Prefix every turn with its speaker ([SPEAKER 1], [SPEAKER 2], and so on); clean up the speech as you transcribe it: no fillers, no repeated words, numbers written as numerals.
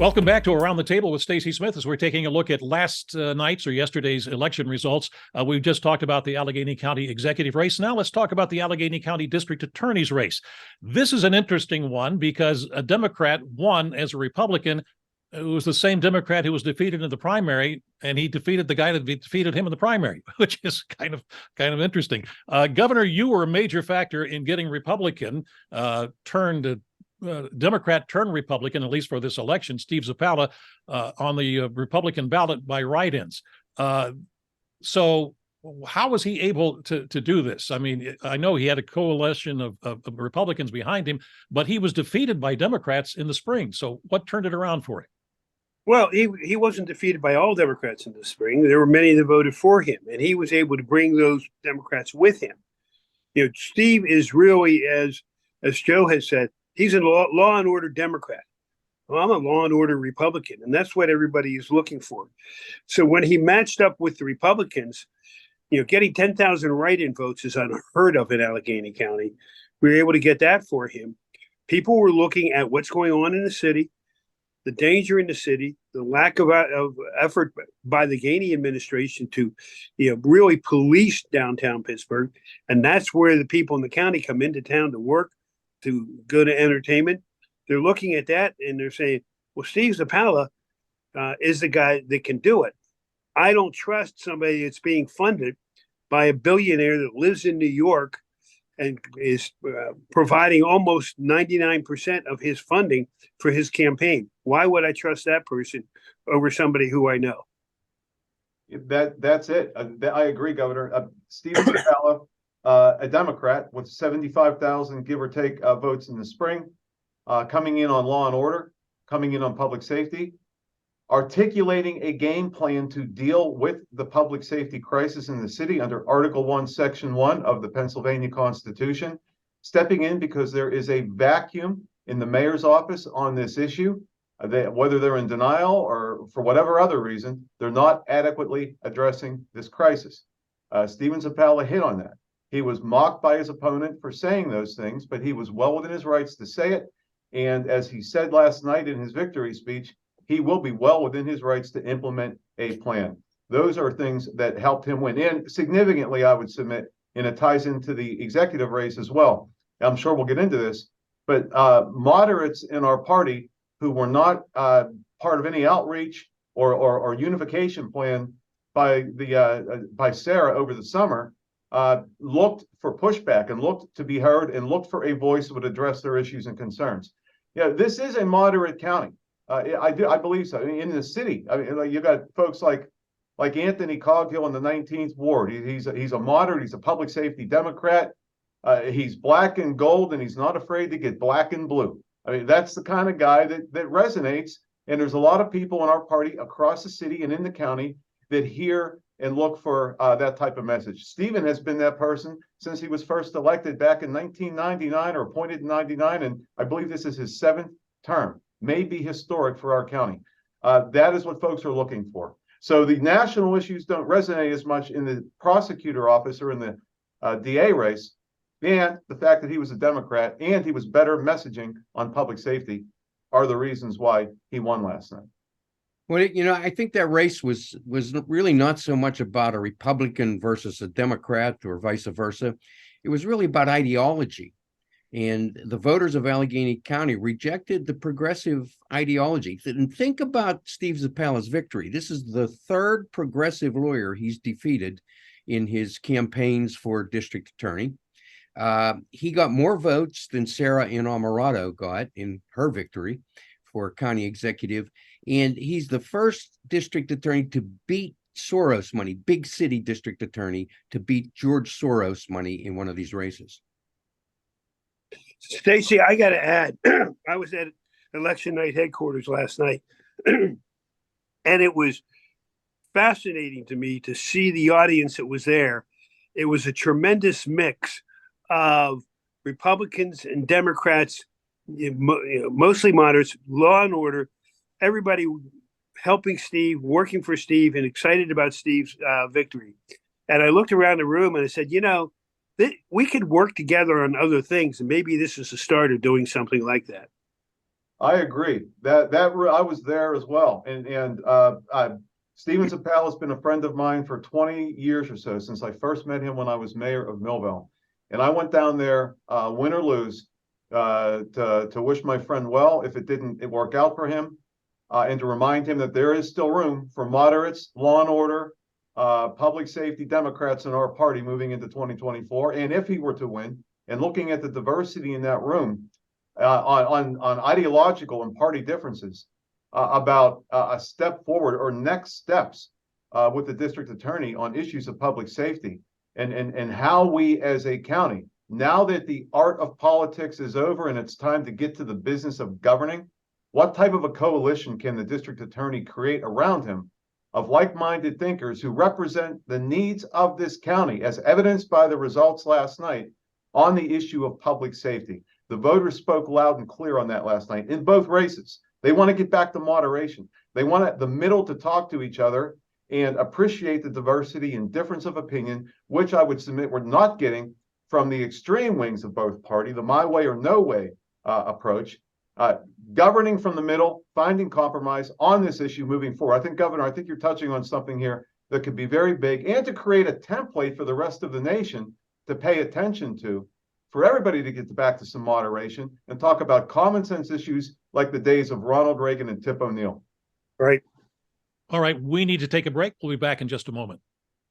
[SPEAKER 1] Welcome back to Around the Table with Stacy Smith as we're taking a look at last night's or yesterday's election results. We've just talked about the Allegheny County executive race. Now let's talk about the Allegheny County District Attorney's race. This is an interesting one because a Democrat won as a Republican who was the same Democrat who was defeated in the primary, and he defeated the guy that defeated him in the primary, which is kind of interesting. Governor, you were a major factor in getting Republican Democrat turned Republican, at least for this election, Steve Zappala, on the Republican ballot by write-ins. So how was he able to do this? I mean, I know he had a coalition of Republicans behind him, but he was defeated by Democrats in the spring. So what turned it around for him?
[SPEAKER 2] Well, he wasn't defeated by all Democrats in the spring. There were many that voted for him, and he was able to bring those Democrats with him. You know, Steve is really, as Joe has said, he's a law and order Democrat. Well, I'm a law and order Republican, and that's what everybody is looking for. So when he matched up with the Republicans, you know, getting 10,000 write-in votes is unheard of in Allegheny County. We were able to get that for him. People were looking at what's going on in the city, the danger in the city, the lack of effort by the Gainey administration to, you know, really police downtown Pittsburgh. And that's where the people in the county come into town to work, to go to entertainment. They're looking at that and they're saying, well, Steve Zappala is the guy that can do it. I don't trust somebody that's being funded by a billionaire that lives in New York and is providing almost 99% of his funding for his campaign. Why would I trust that person over somebody who I know?
[SPEAKER 3] That's it. I agree, Governor. Steve Zappala, a Democrat with 75,000, give or take, votes in the spring, coming in on law and order, coming in on public safety, articulating a game plan to deal with the public safety crisis in the city under Article 1, Section 1 of the Pennsylvania Constitution, stepping in because there is a vacuum in the mayor's office on this issue. Whether they're in denial or for whatever other reason, they're not adequately addressing this crisis. Stephen Zappala hit on that. He was mocked by his opponent for saying those things, but he was well within his rights to say it. And as he said last night in his victory speech, he will be well within his rights to implement a plan. Those are things that helped him win. And significantly, I would submit, and it ties into the executive race as well. I'm sure we'll get into this, but moderates in our party who were not part of any outreach or unification plan by Sarah over the summer, looked for pushback and looked to be heard and looked for a voice that would address their issues and concerns. Yeah, this is a moderate county. I believe so. I mean, in the city, I mean, you got folks like Anthony Coghill in the 19th Ward. He's a moderate. He's a public safety Democrat. He's black and gold, and he's not afraid to get black and blue. I mean, that's the kind of guy that resonates. And there's a lot of people in our party across the city and in the county that hear and look for that type of message. Stephen has been that person since he was first elected back in 1999 or appointed in 99. And I believe this is his 7th term. May be historic for our county. That is what folks are looking for. So the national issues don't resonate as much in the prosecutor office or in the DA race. And the fact that he was a Democrat and he was better messaging on public safety are the reasons why he won last night.
[SPEAKER 4] Well, you know, I think that race was really not so much about a Republican versus a Democrat or vice versa. It was really about ideology. And the voters of Allegheny County rejected the progressive ideology. And think about Steve Zappala's victory. This is the 3rd progressive lawyer he's defeated in his campaigns for district attorney. He got more votes than Sarah Innamorato got in her victory for county executive. And he's the first district attorney to beat Soros money, big city district attorney, to beat George Soros money in one of these races.
[SPEAKER 2] Stacy, I got to add, I was at election night headquarters last night, and it was fascinating to me to see the audience that was there. It was a tremendous mix of Republicans and Democrats, mostly moderates, law and order, everybody helping Steve, working for Steve, and excited about Steve's victory. And I looked around the room and I said, you know, we could work together on other things, and maybe this is the start of doing something like that.
[SPEAKER 3] I agree I was there as well. Steven Zapala has been a friend of mine for 20 years or so, since I first met him when I was mayor of Millville. And I went down there, win or lose, to wish my friend well if it didn't work out for him, and to remind him that there is still room for moderates, law and order, public safety Democrats in our party moving into 2024. And if he were to win, and looking at the diversity in that room, on ideological and party differences, about a step forward or next steps with the district attorney on issues of public safety, and how we as a county, now that the art of politics is over and it's time to get to the business of governing, what type of a coalition can the district attorney create around him of like-minded thinkers who represent the needs of this county, as evidenced by the results last night on the issue of public safety. The voters spoke loud and clear on that last night in both races. They want to get back to moderation. They want the middle to talk to each other and appreciate the diversity and difference of opinion, which I would submit we're not getting from the extreme wings of both parties, the my way or no way approach. Governing from the middle, finding compromise on this issue moving forward. I think, Governor, I think you're touching on something here that could be very big, and to create a template for the rest of the nation to pay attention to, for everybody to get back to some moderation and talk about common sense issues like the days of Ronald Reagan and Tip O'Neill.
[SPEAKER 2] Right.
[SPEAKER 1] All right, we need to take a break. We'll be back in just a moment.